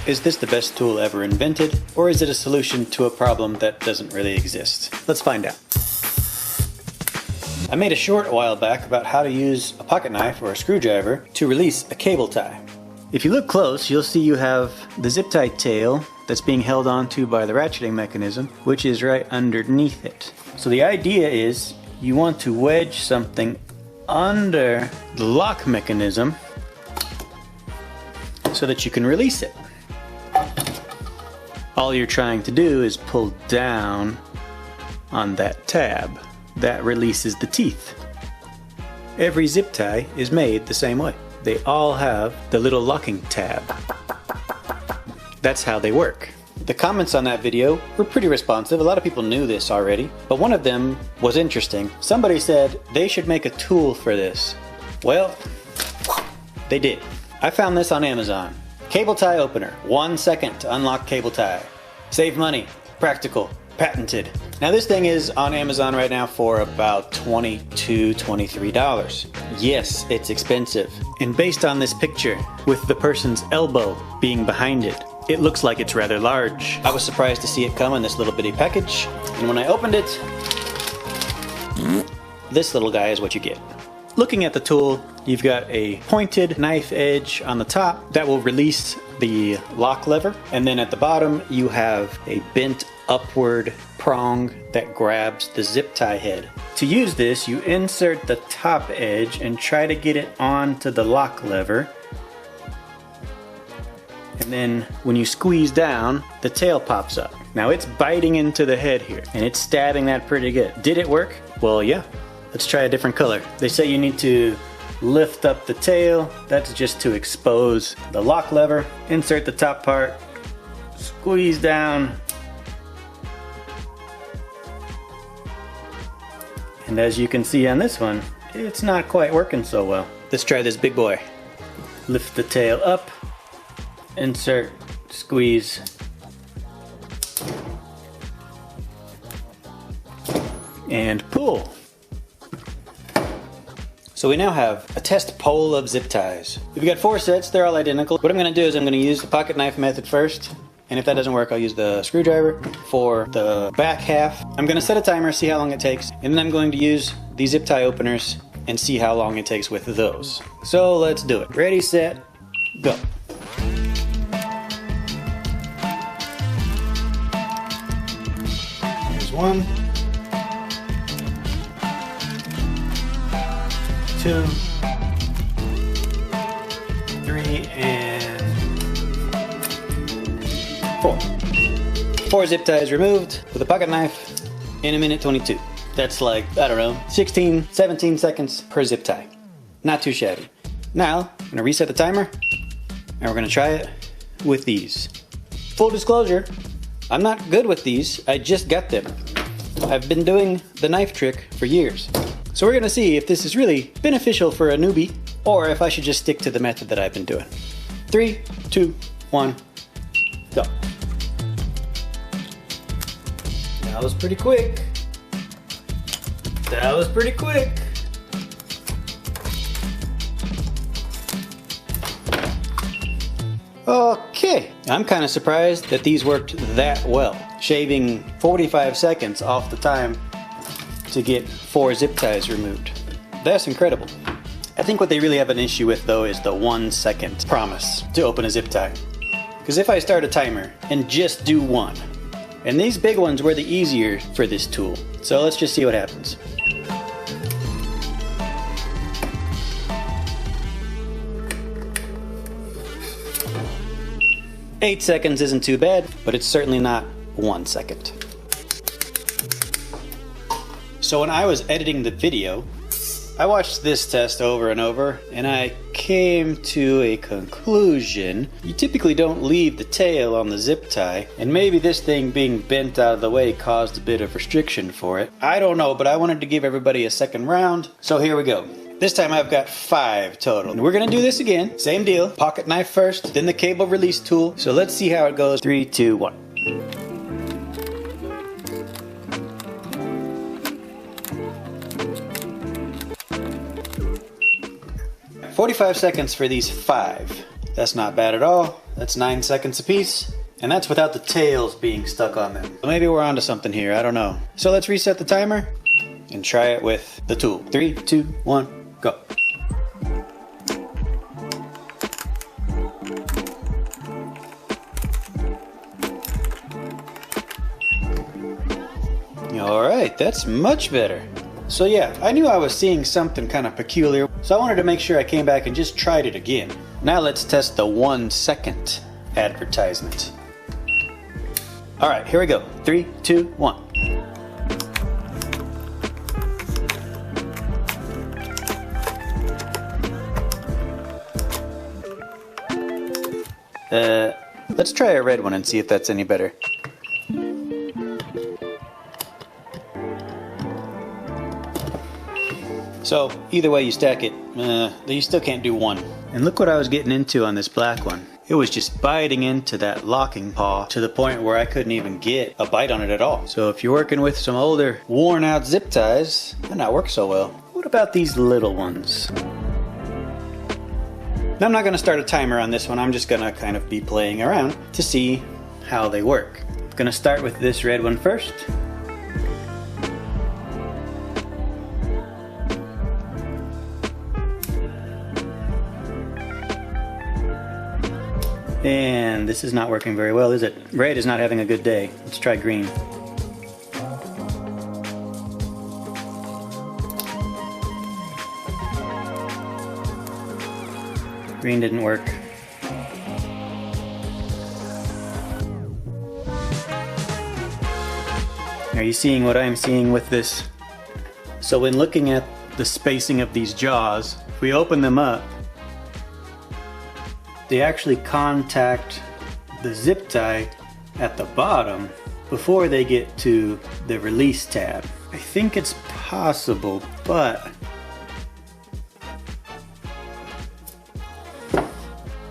Is this the best tool ever invented, or is it a solution to a problem that doesn't really exist? Let's find out. I made a short a while back about how to use a pocket knife or a screwdriver to release a cable tie. If you look close, you'll see you have the zip tie tail that's being held onto by the ratcheting mechanism, which is right underneath it. So the idea is you want to wedge something under the lock mechanism so that you can release it. All you're trying to do is pull down on that tab. That releases the teeth. Every zip tie is made the same way. They all have the little locking tab. That's how they work. The comments on that video were pretty responsive. A lot of people knew this already, but one of them was interesting. Somebody said they should make a tool for this. Well, they did. I found this on Amazon. Cable tie opener, 1 second to unlock cable tie. Save money, practical, patented. Now this thing is on Amazon right now for about $22, $23. Yes, it's expensive. And based on this picture, with the person's elbow being behind it, it looks like it's rather large. I was surprised to see it come in this little bitty package. And when I opened it, this little guy is what you get. Looking at the tool, you've got a pointed knife edge on the top that will release the lock lever. And then at the bottom, you have a bent upward prong that grabs the zip tie head. To use this, you insert the top edge and try to get it onto the lock lever. And then when you squeeze down, the tail pops up. Now it's biting into the head here, and it's stabbing that pretty good. Did it work? Well, yeah. Let's try a different color. They say you need to lift up the tail. That's just to expose the lock lever. Insert the top part, squeeze down. And as you can see on this one, it's not quite working so well. Let's try this big boy. Lift the tail up, insert, squeeze. And pull. So we now have a test pole of zip ties. We've got 4 sets, they're all identical. What I'm gonna do is I'm gonna use the pocket knife method first, and if that doesn't work, I'll use the screwdriver. For the back half, I'm gonna set a timer, see how long it takes, and then I'm going to use the zip tie openers and see how long it takes with those. So let's do it. Ready, set, go. Here's 1, 2, 3, and 4. 4 zip ties removed with a pocket knife in 1:22. That's like, I don't know, 16, 17 seconds per zip tie. Not too shabby. Now, I'm gonna reset the timer, and we're gonna try it with these. Full disclosure, I'm not good with these, I just got them. I've been doing the knife trick for years. So we're gonna see if this is really beneficial for a newbie, or if I should just stick to the method that I've been doing. 3, 2, 1, go. That was pretty quick. That was pretty quick. Okay, I'm kind of surprised that these worked that well, shaving 45 seconds off the time to get 4 zip ties removed. That's incredible. I think what they really have an issue with though is the 1 second promise to open a zip tie. Because if I start a timer and just do 1, and these big ones were the easier for this tool, so let's just see what happens. Eight seconds isn't too bad, but it's certainly not 1 second. So when I was editing the video, I watched this test over and over, and I came to a conclusion. You typically don't leave the tail on the zip tie, and maybe this thing being bent out of the way caused a bit of restriction for it. I don't know, but I wanted to give everybody a second round, so here we go. This time I've got 5 total. And we're gonna do this again. Same deal. Pocket knife first, then the cable release tool. So let's see how it goes. 3, 2, 1. "45 seconds for these 5. That's not bad at all. That's 9 seconds apiece. And that's without the tails being stuck on them. So maybe we're onto something here, I don't know. So let's reset the timer and try it with the tool. 3, 2, 1, go. Alright, that's much better. So yeah, I knew I was seeing something kind of peculiar, so I wanted to make sure I came back and just tried it again. Now let's test the 1 second advertisement. Alright, here we go. 3, 2, 1. Let's try a red one and see if that's any better. So, either way you stack it, you still can't do 1. And look what I was getting into on this black one. It was just biting into that locking paw to the point where I couldn't even get a bite on it at all. So if you're working with some older, worn out zip ties, they might not work so well. What about these little ones? Now I'm not gonna start a timer on this one, I'm just gonna kind of be playing around to see how they work. I'm gonna start with this red one first. And this is not working very well, is it? Red is not having a good day. Let's try green. Green didn't work. Are you seeing what I'm seeing with this? So when looking at the spacing of these jaws, if we open them up, they actually contact the zip tie at the bottom before they get to the release tab. I think it's possible, but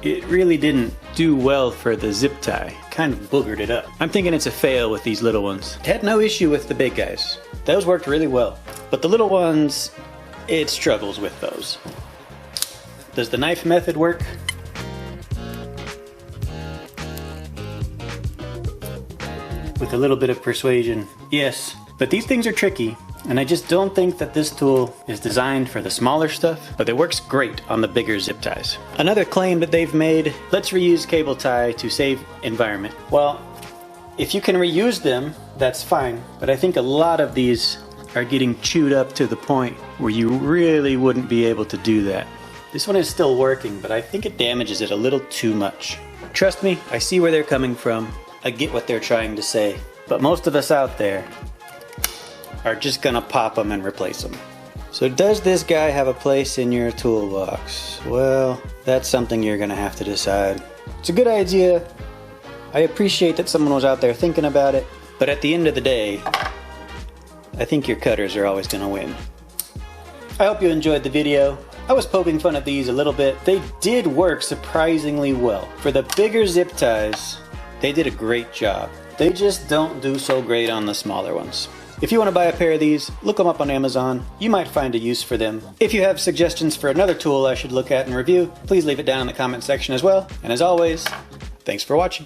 it really didn't do well for the zip tie. Kind of boogered it up. I'm thinking it's a fail with these little ones. Had no issue with the big guys. Those worked really well. But the little ones, it struggles with those. Does the knife method work? With a little bit of persuasion, yes. But these things are tricky, and I just don't think that this tool is designed for the smaller stuff, but it works great on the bigger zip ties. Another claim that they've made, let's reuse cable tie to save environment. Well, if you can reuse them, that's fine, but I think a lot of these are getting chewed up to the point where you really wouldn't be able to do that. This one is still working, but I think it damages it a little too much. Trust me, I see where they're coming from. I get what they're trying to say, but most of us out there are just gonna pop them and replace them. So does this guy have a place in your toolbox? Well, that's something you're gonna have to decide. It's a good idea. I appreciate that someone was out there thinking about it, but at the end of the day, I think your cutters are always gonna win. I hope you enjoyed the video. I was poking fun at these a little bit. They did work surprisingly well. For the bigger zip ties, they did a great job. They just don't do so great on the smaller ones. If you want to buy a pair of these, look them up on Amazon. You might find a use for them. If you have suggestions for another tool I should look at and review, please leave it down in the comment section as well. And as always, thanks for watching.